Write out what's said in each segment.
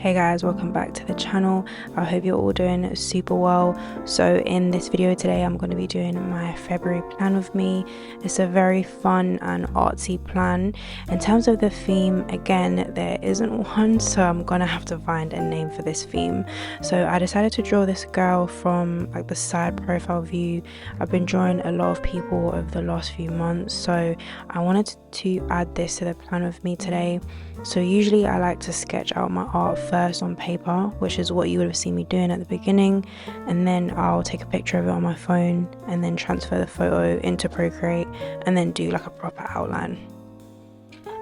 Hey guys, welcome back to the channel. I hope you're all doing super well. So in this video today I'm going to be doing my February plan with me. It's a very fun and artsy plan. In terms of the theme, again there isn't one, so I'm gonna have to find a name for this theme. So I decided to draw this girl from like the side profile view. I've been drawing a lot of people over the last few months, so I wanted to add this to the plan with me today. So usually I like to sketch out my art first on paper, which is what you would have seen me doing at the beginning, and then I'll take a picture of it on my phone and then transfer the photo into Procreate and then do like a proper outline.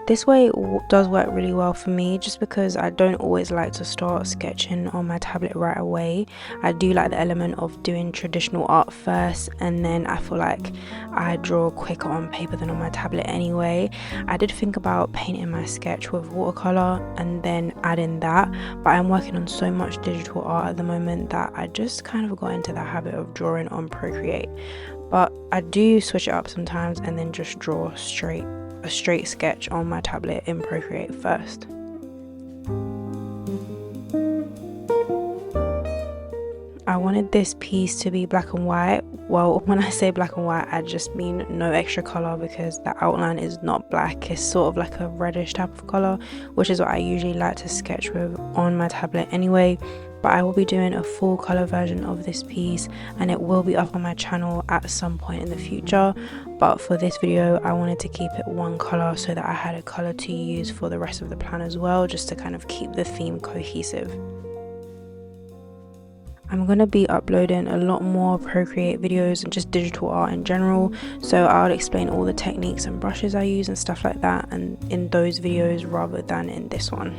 This way does work really well for me, just because I don't always like to start sketching on my tablet right away. I do like the element of doing traditional art first, and then I feel like I draw quicker on paper than on my tablet anyway. I did think about painting my sketch with watercolor and then adding that, but I'm working on so much digital art at the moment that I just kind of got into the habit of drawing on Procreate. But I do switch it up sometimes and then just draw a straight sketch on my tablet in Procreate first. I wanted this piece to be black and white. Well, when I say black and white, I just mean no extra color, because the outline is not black. It's sort of like a reddish type of color, which is what I usually like to sketch with on my tablet anyway. But I will be doing a full color version of this piece, and it will be up on my channel at some point in the future. But for this video I wanted to keep it one color so that I had a color to use for the rest of the plan as well, just to kind of keep the theme cohesive. I'm going to be uploading a lot more Procreate videos and just digital art in general, so I'll explain all the techniques and brushes I use and stuff like that and in those videos rather than in this one.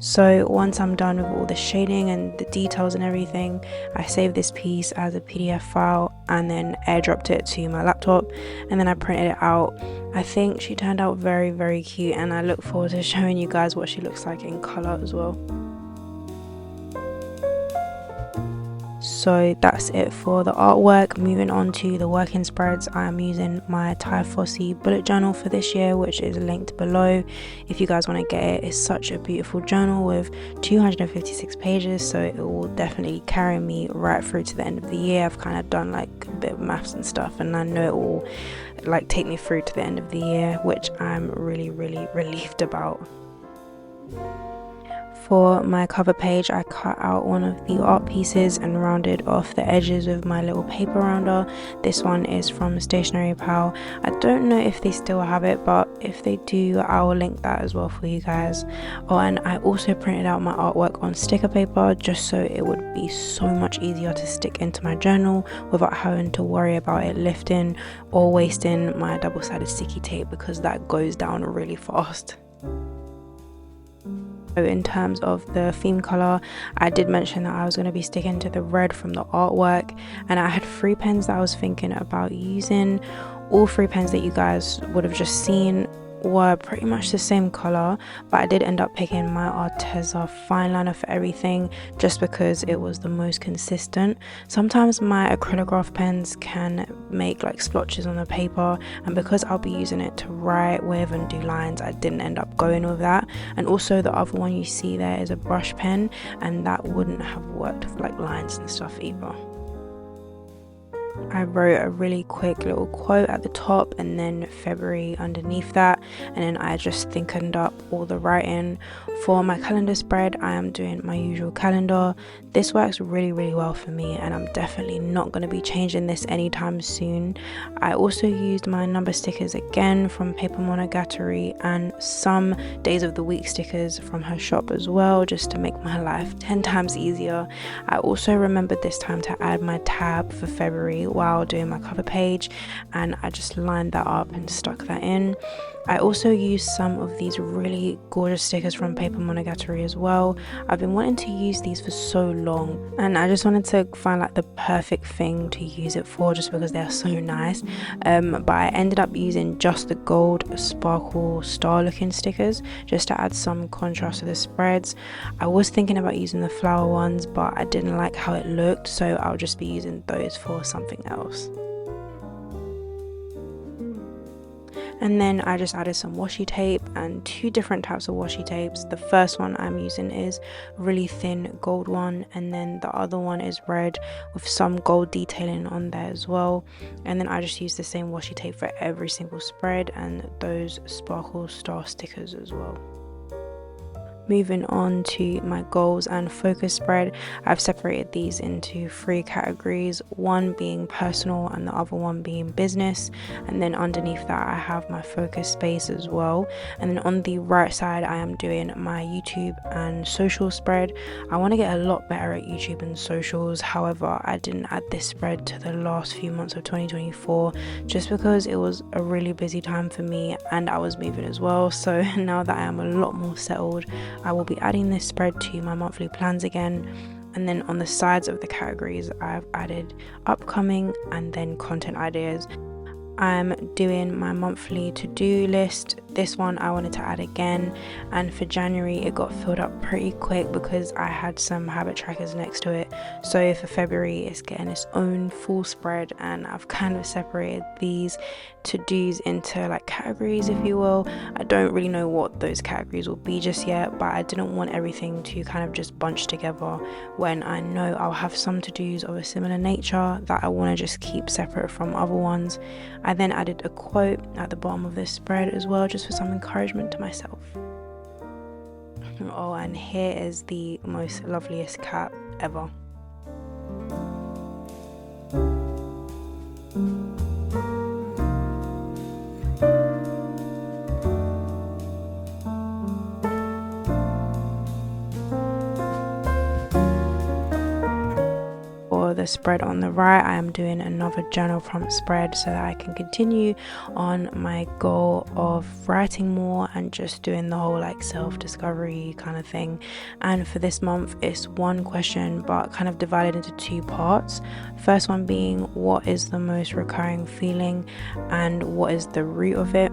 So once I'm done with all the shading and the details and everything, I saved this piece as a PDF file and then airdropped it to my laptop, and then I printed it out. I think she turned out very, very cute, and I look forward to showing you guys what she looks like in color as well. So that's it for the artwork. Moving on to the working spreads, I am using my Ty Fossey bullet journal for this year, which is linked below if you guys want to get it. It's such a beautiful journal with 256 pages, so it will definitely carry me right through to the end of the year. I've kind of done like a bit of maths and stuff, and I know it will like take me through to the end of the year, which I'm really relieved about. For my cover page, I cut out one of the art pieces and rounded off the edges with my little paper rounder. This one is from Stationery Pal. I don't know if they still have it, but if they do, I will link that as well for you guys. Oh, and I also printed out my artwork on sticker paper just so it would be so much easier to stick into my journal without having to worry about it lifting or wasting my double-sided sticky tape, because that goes down really fast. In terms of the theme color, I did mention that I was going to be sticking to the red from the artwork, and I had 3 pens that I was thinking about using. All 3 pens that you guys would have just seen were pretty much the same color, but I did end up picking my Arteza fineliner for everything just because it was the most consistent. Sometimes my acrylograph pens can make like splotches on the paper, and because I'll be using it to write with and do lines, I didn't end up going with that. And also the other one you see there is a brush pen, and that wouldn't have worked with like lines and stuff either. I wrote a really quick little quote at the top and then February underneath that, and then I just thickened up all the writing. For my calendar spread, I am doing my usual calendar. This works really well for me, and I'm definitely not going to be changing this anytime soon. I also used my number stickers again from Paper Monogatari and some days of the week stickers from her shop as well, just to make my life 10 times easier. I also remembered this time to add my tab for February while doing my cover page, and I just lined that up and stuck that in. I also used some of these really gorgeous stickers from Paper Monogatari as well. I've been wanting to use these for so long, and I just wanted to find like the perfect thing to use it for, just because they're so nice. But I ended up using just the gold sparkle star looking stickers just to add some contrast to the spreads. I was thinking about using the flower ones, but I didn't like how it looked, so I'll just be using those for something else. And then I just added some washi tape and 2 different types of washi tapes. The first one I'm using is really thin gold one, and then the other one is red with some gold detailing on there as well. And then I just use the same washi tape for every single spread and those sparkle star stickers as well. Moving on to my goals and focus spread, I've separated these into 3 categories, one being personal and the other one being business, and then underneath that I have my focus space as well. And then on the right side I am doing my YouTube and social spread. I want to get a lot better at YouTube and socials, however I didn't add this spread to the last few months of 2024 just because it was a really busy time for me and I was moving as well. So now that I am a lot more settled, I will be adding this spread to my monthly plans again. And then on the sides of the categories I've added upcoming and then content ideas. I'm doing my monthly to-do list. This one I wanted to add again, and for January it got filled up pretty quick because I had some habit trackers next to it. So for February it's getting its own full spread, and I've kind of separated these to-dos into like categories, if you will. I don't really know what those categories will be just yet, but I didn't want everything to kind of just bunch together when I know I'll have some to-dos of a similar nature that I want to just keep separate from other ones. I then added a quote at the bottom of this spread as well, just for some encouragement to myself. Oh, and here is the most loveliest cat ever. The spread on the right, I am doing another journal prompt spread so that I can continue on my goal of writing more and just doing the whole like self-discovery kind of thing. And for this month it's one question but kind of divided into two parts. First one being, what is the most recurring feeling and what is the root of it?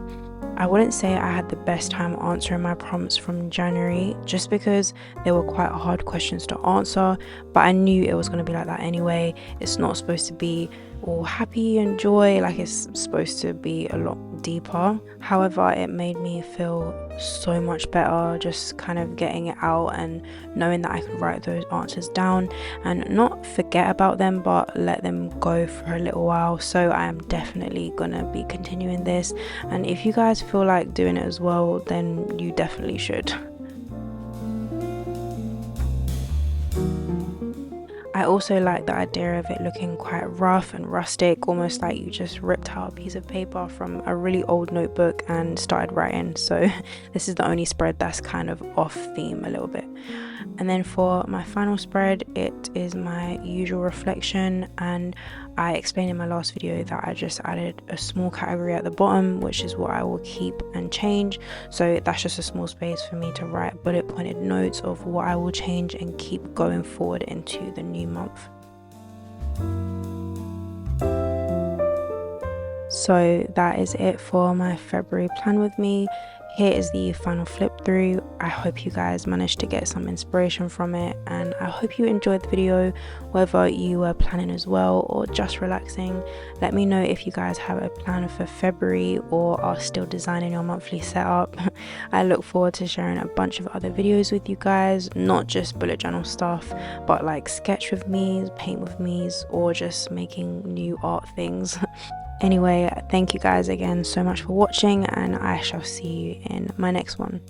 I wouldn't say I had the best time answering my prompts from January just because they were quite hard questions to answer, but I knew it was going to be like that anyway. It's not supposed to be all happy and joy, like it's supposed to be a lot deeper. However, it made me feel so much better just kind of getting it out and knowing that I could write those answers down and not forget about them but let them go for a little while. So I am definitely gonna be continuing this, and if you guys feel like doing it as well, then you definitely should. I also like the idea of it looking quite rough and rustic, almost like you just ripped out a piece of paper from a really old notebook and started writing. So this is the only spread that's kind of off theme a little bit. And then for my final spread, it is my usual reflection, and I explained in my last video that I just added a small category at the bottom, which is what I will keep and change. So that's just a small space for me to write bullet pointed notes of what I will change and keep going forward into the new month. So that is it for my February plan with me. Here is the final flip through. I hope you guys managed to get some inspiration from it, and I hope you enjoyed the video, whether you were planning as well or just relaxing. Let me know if you guys have a plan for February or are still designing your monthly setup. I look forward to sharing a bunch of other videos with you guys, not just bullet journal stuff, but like sketch with me, paint with me, or just making new art things. Anyway, thank you guys again so much for watching, and I shall see you in my next one.